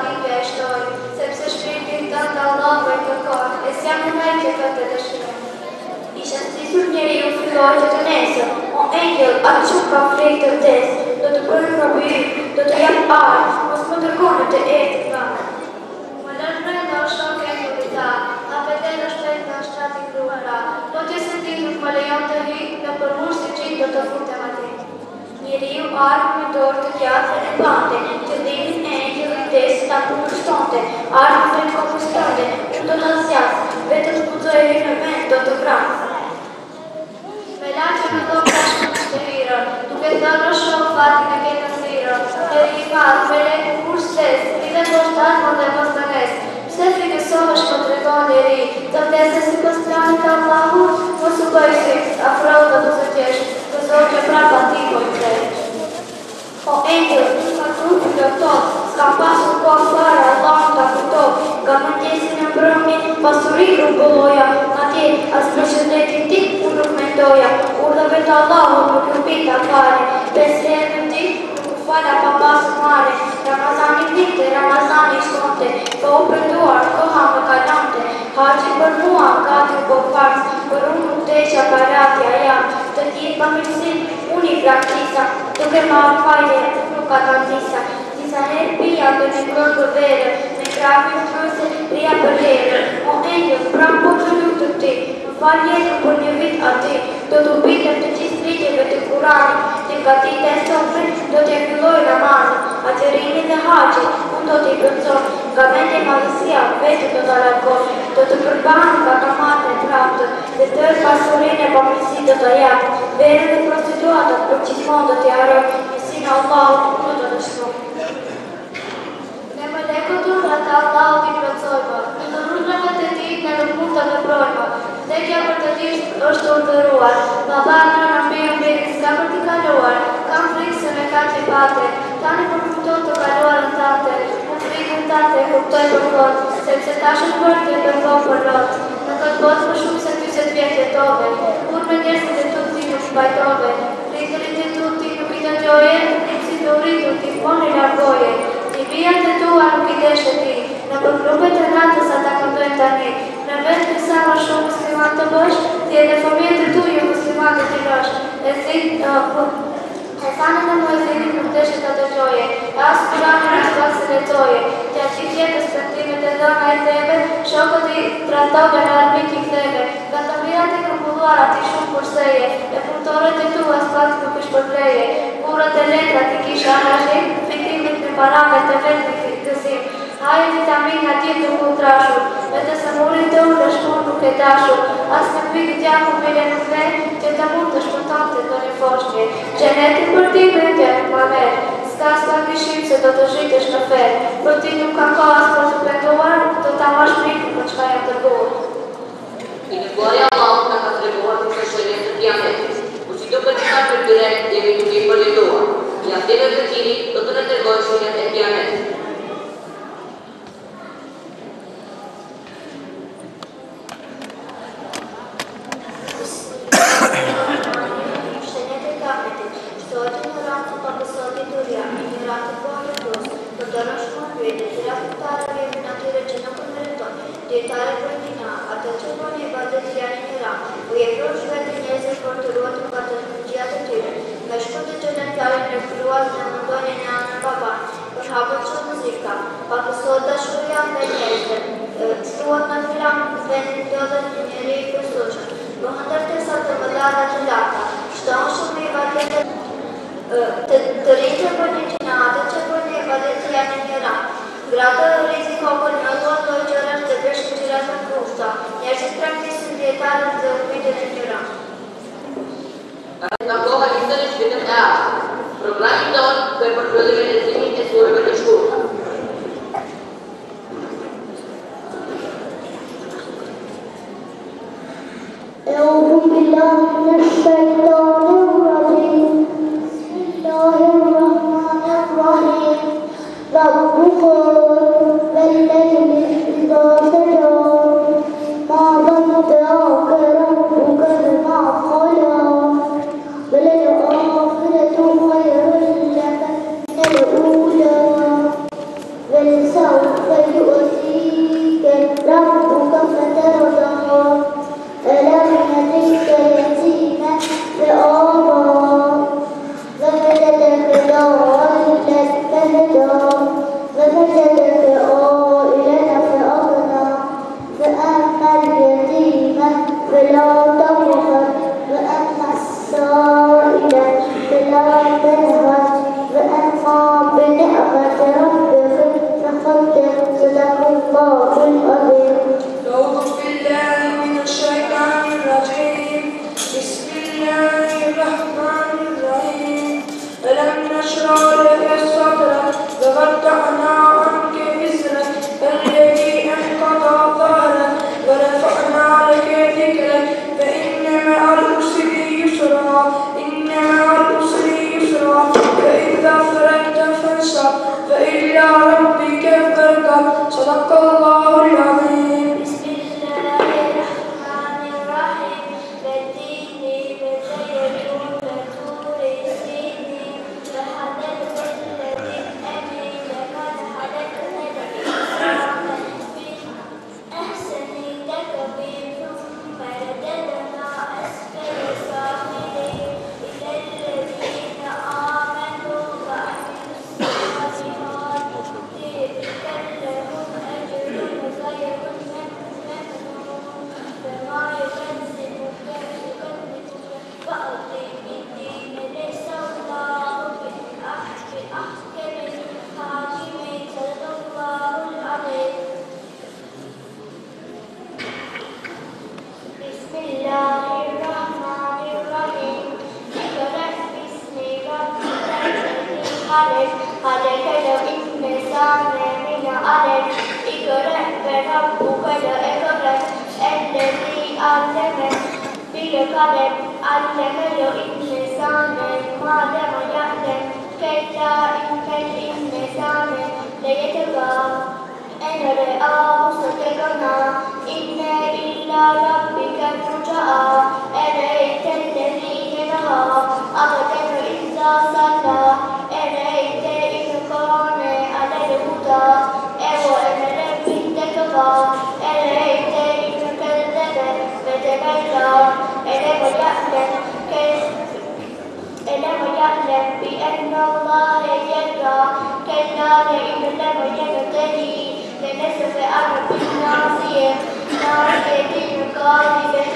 Biblia e shtoj, sepse shpirtin tënd Allahu e kërkon, e s'jam në mejtë që këtë dëshiroj. Isha zisur njeriu filloi të të nesër, o engjëll, atë që ka frejtë të vdes, do të bërë robi, do të jap ardh, mos më dërgoni të erdhi pranë. Më lënë brenda o shok e kurita, apetero shpejt në shtratin gruara, do të senti nuk më lejon të hy, në përmur si qitë do të futem aty. Njeriu ardhë me dorë të gjatë e bante, të dhimin e engjëll i vdes ta kundërshtonte, ardhë me të kompustante, unë do të zjasë, vetëm të pudzoj e në vend do të vrasë. Me laqë në do kashë në të hirën, duke thënë në shokë fatin e ketë nësirën, dhe i madhë, me lekë kur stes, i dhe do shtatë më dhe mos të nes. Pse frikësohesh më të regon e ri, të vdese si pëstranit Allahut, mos u bëj frikës, afro dhe të zëtjesh, të zoqe prapa ti po i tresh. O engjëll, ka trupi do to, s'ka pasur ko fara, Allah të akuto, ka më njësi në mbrëmi, pasuri rrugulloja, nga ti, as në shëndetin ti, unë nuk mendoja, urdhëve të Allahut nuk rrupita fare, pesë herë në ti, nuk fala pa pasur mare, Ramazani vite, Ramazani shkonte, ka u përduar, koha më kalante, haqi për mua, gati po fars, për unë nuk desha paratja jam, të tjetë pa mirësin, unë i praktisa, duke marrë fajde, nuk ka të ndisa, disa herë pia të një kërë për verë, me krafin truse, ria për herë, o engjëll, pram po të lutë të ti, më falë jetën për një vit ati, do të bitëm të gjithë vitjeve të kurani, që ka ti të sofrën, do të filloj namazën, atërimi dhe haqë, unë do t'i përcon, nga vende madhësia, vetë do të largon, do të përbanë nga kamat e praptë, dhe tërë pasurin e përmisi do të japë, vere dhe prostituatët për gjithmon do t'i aroj, njësinë Allahut unë do të shkoj. Ne më lekëtur dhe të Allahut i plëcojmë, në të rrugëve të ti në nuk mund të nëprojmë, vdekja për të tishtë është urdhëruar, baba në mbion beri s'ka për t'i kaluar, kam frikë se me ka që pate, tani për kupton të kaluar në tate, në frikën tate kuptoj për kot, sepse ta shumë për të përvon për lot, në këtë botë më shumë se 20 vjetë jetove, kur me njerëzit e tu ti nuk shpajtove, frikërit e tu ti nuk i të gjoje, lipsit të uritur ti poni largoje, ti vijat e tua nuk i deshe ti, në për klubet e natës ata këndojnë tani, në vetë nësa më shumë musliman të bësh, ti e dhe fëmijët e tu ju musliman të t'i rësh, e thanë në muezinit nuk deshe të dëgjoje, e asë kuranin as pak se letoje, që aqi tjetës përtimet e dhëna e thebe, shokët i tratove në armik i ktheve, nga të mirat e kërpulluar ati shumë përseje, e punëtorët e tu as pak nuk ish përpleje, kurët e letrat i kisha anashim, fiktimit në parame të vetë në gëzim, haje vitamin ati të kutrashur, vete se murin të unë shkur nuk e dashur, as në pikë gjaku mire nuk ve, që të mund të shpëtante do një foshqe, gjenetin për ti me tja nuk ma merë, s'ka s'ka kishim se do të zhitesh në ferë, për ti nuk ka ka as për të penduar, do ta mash mikë për qka jam të gurë. I në bërja Allahu ka ka treguar të shënjet të kiametit, ku si do për qëta për direkt jemi nuk i përlituar, i ative të tiri do të në tregoj shënjet e kiametit. Dietare ordina, attenzione e valutazione in Iran, voi approccio del Dinese portoroto patologia të tyre, me shkullë të lëntarën në kryuar në mëndojnë në anë baba, për hapët që muzika, pa kësot dashuria dhe njerëzve, shtuat në filam në vendin të dhe një njëri i përsoqën, më hëndërtesa të vëllara të larta, shtonë shumë i valjetë të rritë për një gjinatë që për një valjetëja në Iran. Gratë riziko për një luat të gjërën të bërshë gjërat në kushta, njerëzit praktisën dietarët dhe uvite në njëra. Nga koha historisht vitëm e ashtë, programin tonë për përfëllime në zimin e surëve të shkurta. أعوذ بالله من الشيطان الرجيم بسم الله الرحمن الرحيم ربكم والليل إذا سجى ما ظنك ربك بما خلق وللآخرة خير لك من الأولى ولسوف يؤتيك ربك فترضى ألم يجدك يتيما فآوى ووجدك ضالا فهدى ووجدك عائلا فأغنى فأما اليتيم فلا تقهر وأما السائل فلا تنهر وأما بنعمة ربك فقدر صدق الله العظيم. أعوذ بالله من الشيطان الرجيم. بسم الله الرحمن الرحيم. ألم نشرح لك صدرك ووضعنا عنك وزرك الذي أنقض ظهرك ورفعنا لك ذكرك فإن مع العسر يسرا فإذا فرغت فانصب فإلى ربك فارغب. صدق الله العظيم. بسم الله الرحمن الرحيم. والتين والزيتون وطور سينين وحدث الذي أمين لقد خلقنا الإنسان في أحسن تقويم ثم رددنا أسفل سافلين إلى الذين آمنوا وعملوا الصالحات تلك لهم أجر غير ممنون فما يكذبك فأقم الدين ليس الله بأحكم الحاكمين. صدق الله العظيم. بسم الله الرحمن الرحيم. اقرأ باسم ربك الذي خلق خلق الإنسان من علق اقرأ وربك الأكرم الذي علم بالقلم علم الإنسان ما لم يعلم كلا إن الإنسان ليطغى أن رآه استغنى إن إلى ربك الرجعى أرأيت الذي ينهى عبدا إذا صلى أرأيت إن كان على الهدى أولم ربك تقوى أرأيت إن كذب وتولى ألم يعلم بأن الله يرى كلا لئن لم ينتهي لنسفعا بالناصية كاذبة خاطئة